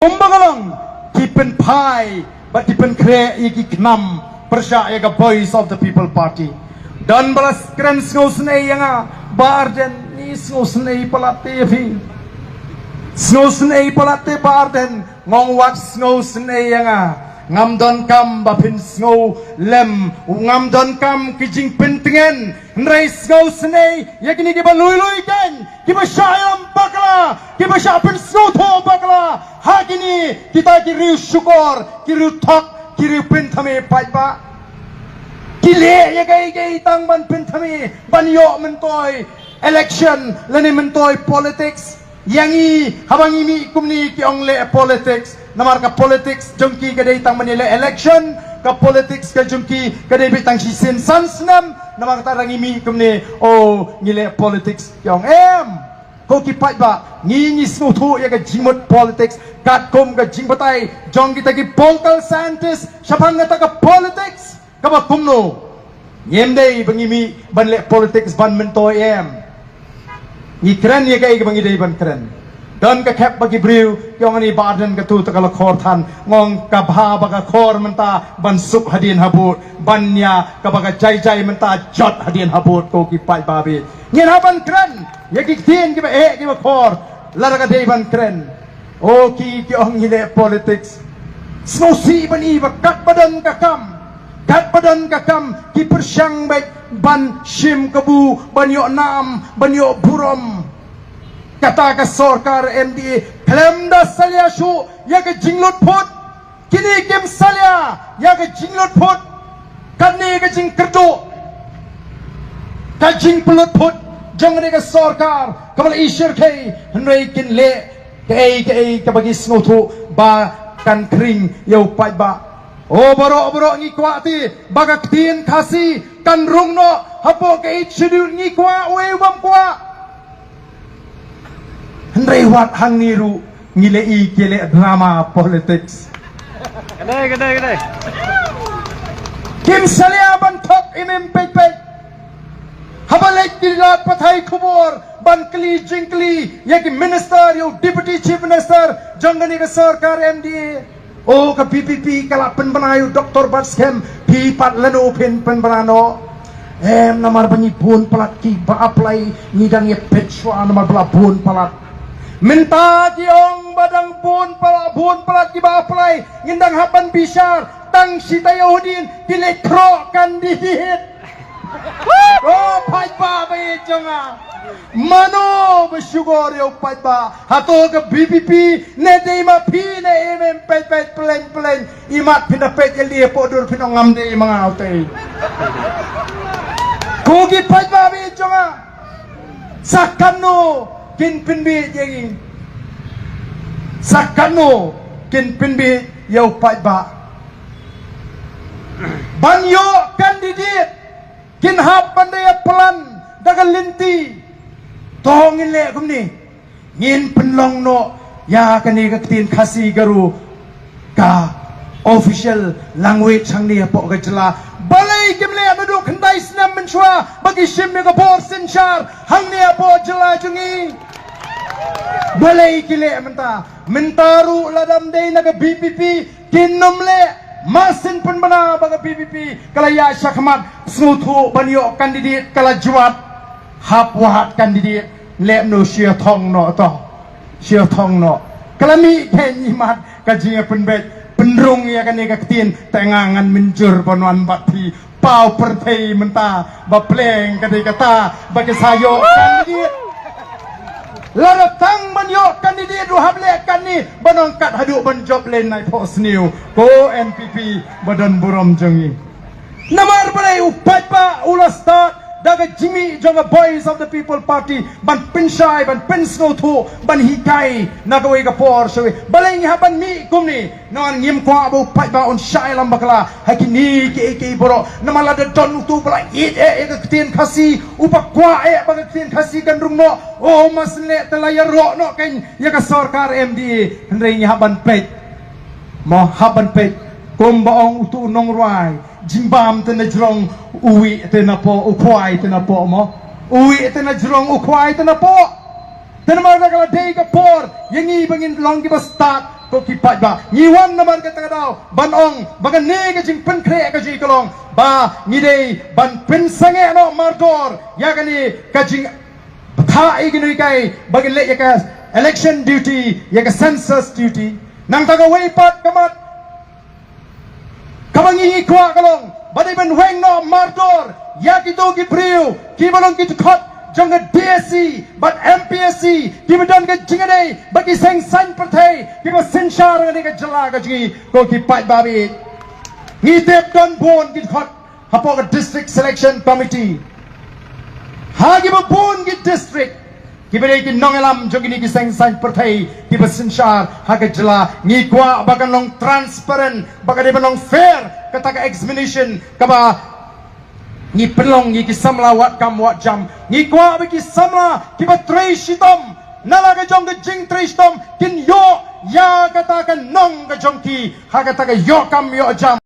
Umbagalong kipen pai but kipen kre iki knam persya ega voice of the people party dan balas kren snusne yanga barden ni snusne palate phi snusne palate barden ngong wat snusne yanga ngam don kam ba pin snow lem ngam don kam kijing pentengen nrai snow snei yakini ki ba lui lui ken ki ba syayam bakla ki ba syapin snow tho bakla hakini kita ki riu syukur ki riu thok ki riu pentame pai ba ki le ya gai tang ban pentame ban yo mentoi election lani mentoi politics yangi habangi mi kumni ki ong le politics namar ka politics jongki kadai tang manila election ka politics ka jongki kadai bitang si sin sansnam namar ta rangi mi kumni o ngile politics yong ko ki pai ba ngi smu thu ya ka jingmot politics kat kom ka jingbatai jongki ta ki political scientist sapang ta ka politics ka ba kumno yemdei bangi mi banle politics ban mento ni keren ya kai bangi dei ban keren dan ka khep bagi briu yong ani badan ka tu takala khor than ngong ka bha baga khor menta ban sup hadin habut banya ka baga jai menta jot hadin habut ko ki pai babi ngin haban kren ya ki tin ki ba ki ba khor lara ka dei ban kren o ki ong hile politics snow si ban i ba kat badan ka kam ki persyang baik ban shim kabu banyo nam banyo burom kata ka sarkar MDA klaim da salya shu ya ka jinglut phut kini kem salya ya ka jinglut phut kanne ka jing kerdo ka jing pulut phut jangre ka sarkar kamal ishir kai hnrei kin le kai ka bagi snothu ba kan kring yau pai ba o baro ngi kwati bagak tin khasi kan rungno hapo kai schedule ngi kwa we wam kwa Hendrai wat hang niru ngile i kele drama politics. Kedai. Kim salia ban thok imem pei. Habalek dilat pathai khubor ban kli jingkli yak minister yo deputy chief minister jangani ka sarkar MDA. O ka PPP kala pen banayu Dr. Baskem pi pat lano pen banano. Namar banyi bun palat ki ba apply ngidang ye petwa namar bala bun palat. Minta kiong badang bun palat ki ba apply ngindang hapan bisar tang sita Yahudin kilekro kandidat. Oh pai ba be jonga mano bersyukur yo pai ba hato ke BPP ne de ma pi ne em pet pleng imat pinapet eli podur pinongam de mga autai kugi pai ba be jonga sakano kin pinbi yengi sakano kin pinbi yo pai ba banyo kandidat kin hap pandai pelan dagal linti tongin le kumni ngin penlong no ya kani katin khasi garu ka official language hangni po ka jela balai kimle amadu khandai snam menchwa bagi shim me ka bor sinchar hangni po jela jungi balai kile mentaru ladam dei naga BPP kinumle masin pun bana baga PPP kalaya syakmat snuthu banyo kandidat kala juat hap wahat kandidat lem no sia thong no kalami kenyimat kajinga penbet penrung ya kani kaktin tengangan menjur panuan bakti pau pertei menta bapleng kadi kata bagi sayo kandidat laratang banyo kandidat du hable kani banongkat hadu banjob len nai pos new ko NPP badan buram jengi namar balai upat pa ulas start daga jimi jonga boys of the people party ban pinshai ban pensno thu ban hikai nagawe ka por sawi balai haban mi kumni non ngim kwa bu pat ba on shai lam bakla hakini ke boro namala de don tu bala it ka tin khasi upak kwa ba tin khasi kan rungno o masle telaya ro no ken ya ka sarkar MDA hendrai haban pet mo haban pet kumbaong utu nong ruai jimbam tena jrong uwi tena po ukwai tena po mo uwi tena jrong ukwai tena po tena marga kala dei ka por yangi bangin long ki ba start ko kipat ba ngiwan naman kata daw banong bagan ne ka jing pen kre ka ji kolong ba ngidei ban pen sange no mardor ya kani ka jing tha ignui kai bagin le ya ka election duty ya ka census duty nang taga weipat kamat kamangi kwa kolong badai ban weng no mardor ya kitu ki priu ki balong ki khot jong DSC but MPSC ki badan ke jingade bagi seng san perthai ki ba sinshar ngani ke jala ka ji ko ki pai babi ngi tep don bon ki khot hapo ka district selection committee ha ki ba bon ki district ki ba ki nongelam jong ni ki seng san perthai ki ba sinshar ha ka jala ngi kwa ba kan long transparent ba ka de long fair kata ka examination ka ba ni pelong ni kisamla wat kam wat jam ni kwa be kisamla ki ba trei shitom nala ka jong ke jing trei shitom kin yo ya kata ka nong ka jong ki ha kata ka yo kam yo jam